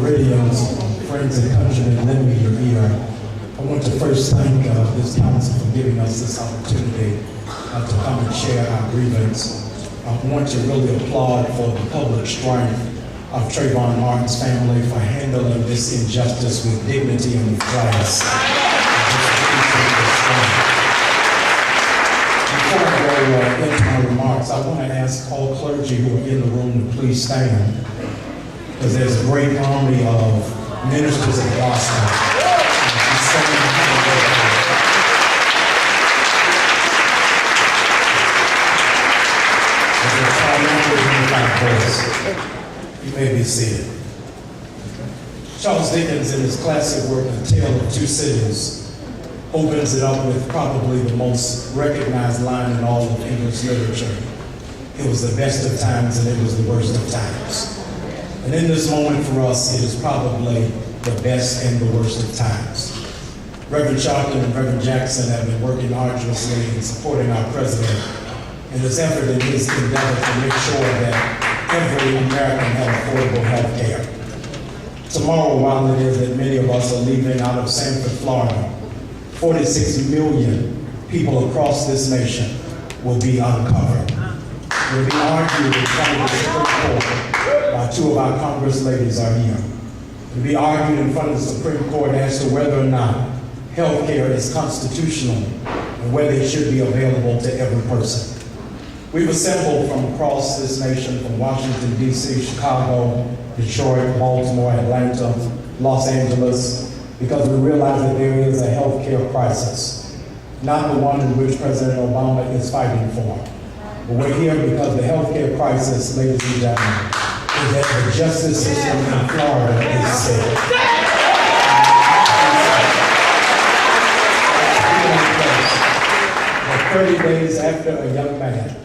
Floridians, friends and countrymen, lend me your ear. I want to first thank this council for giving us this opportunity to come and share our grievance. I want to really applaud for the public strength of Trayvon Martin's family for handling this injustice with dignity and with class. Before I go into my remarks, I want to ask all clergy who are in the room to please stand, because there's a great army of ministers of the gospel. You may be seated. Charles Dickens, in his classic work, The Tale of Two Cities, opens it up with probably the most recognized line in all of English literature. It was the best of times and it was the worst of times. And in this moment for us, it is probably the best and the worst of times. Reverend Sharpton and Reverend Jackson have been working arduously in supporting our president in his effort in his endeavor to make sure that every American have affordable health care. Tomorrow, while it is that many of us are leaving out of Sanford, Florida, 46 million people across this nation will be uncovered. Will be argued in front of the Supreme Court by two of our Congress ladies are here. Will be argued in front of the Supreme Court as to whether or not health care is constitutional and whether it should be available to every person. We've assembled from across this nation, from Washington, D.C., Chicago, Detroit, Baltimore, Atlanta, Los Angeles, because we realize that there is a health care crisis, not the one in which President Obama is fighting for. But we're here because the health care crisis, ladies and gentlemen, is that the justice system in Florida is sick. 30 days after a young man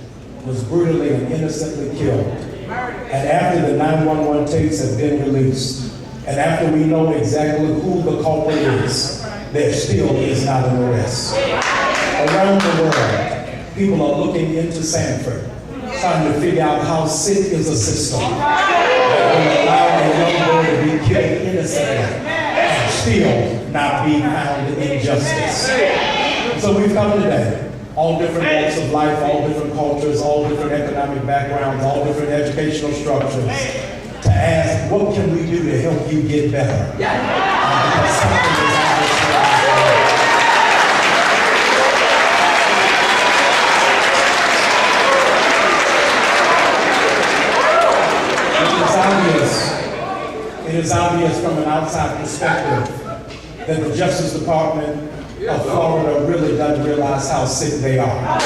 was brutally and innocently killed, and after the 911 tapes have been released, and after we know exactly who the culprit is, there still is not an arrest. Around the world, people are looking into Sanford, trying to figure out how sick is a system that will allow a young boy to be killed innocently and still not be found in justice. So we've come today, all different walks of life, all different cultures, all different economic backgrounds, all different educational structures, to ask, what can we do to help you get better? Because something is It is obvious from an outside perspective that the Justice Department of Florida really doesn't realize how sick they are.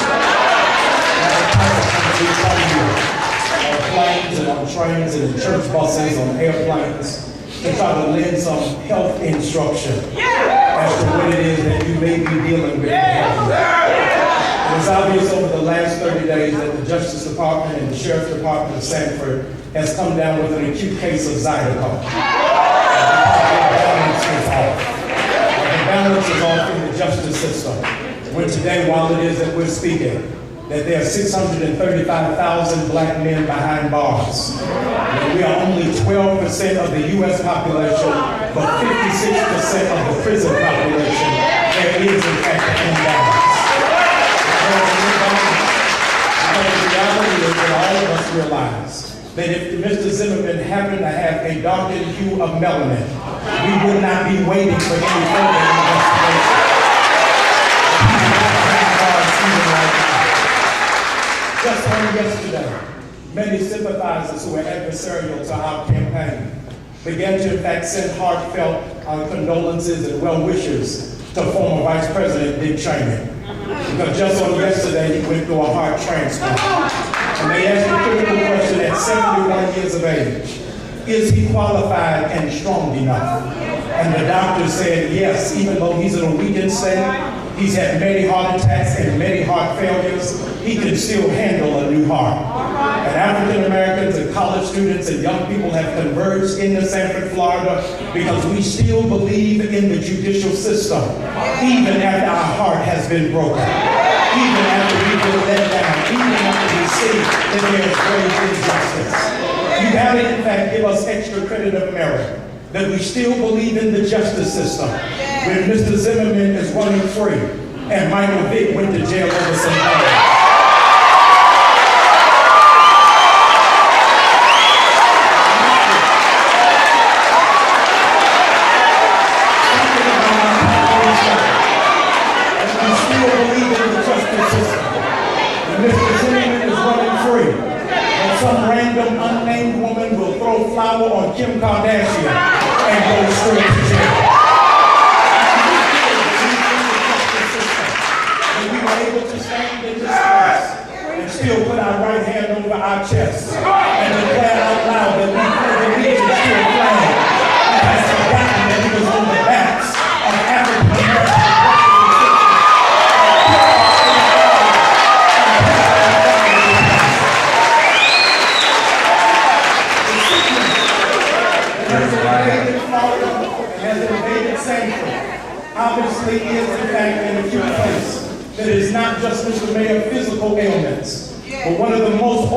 We come here on planes and on trains and in church buses, on airplanes, to try to lend some health instruction as to what it is that you may be dealing with. It is obvious over the last 30 days that the Justice Department and the Sheriff's Department of Sanford has come down with an acute case of Zydeco. The balance is off in the justice system. When today, while it is that we're speaking, that there are 635,000 black men behind bars. That we are only 12% of the U.S. population, but 56% of the prison population. There is, in fact, an imbalance. Because the reality is that all of us realize that if Mr. Zimmerman happened to have a darkened hue of melanin, we would not be waiting for any further investigation. Just on yesterday, many sympathizers who were adversarial to our campaign began to in fact send heartfelt condolences and well wishes to former Vice President Dick Cheney. Because just on yesterday, he went through a heart transplant. And they asked the critical question at 71 years of age, is he qualified and strong enough? And the doctor said yes, even though he's in a weakened state, he's had many heart attacks and many heart failures, he can still handle a new heart. And African Americans and college students and young people have converged into Sanford, Florida, because we still believe in the judicial system, even after our heart has been broken, even after we've been let down, even after we see that there is grave injustice. You gotta, in fact, give us extra credit of merit that we still believe in the justice system when Mr. Zimmerman is running free and Michael Vick went to jail over some money. Mr. Zimmerman is running free, and some random unnamed woman will throw flour on Kim Kardashian and go straight to jail. And we were able to stand in this place and still put our right hand over our chest and declare out loud that we pledge allegiance to a flag that has forgotten that it was on the backs of African Americans. Has invaded Sanford, obviously is in fact an acute place that is not just Mr. Mayor physical ailments, but one of the most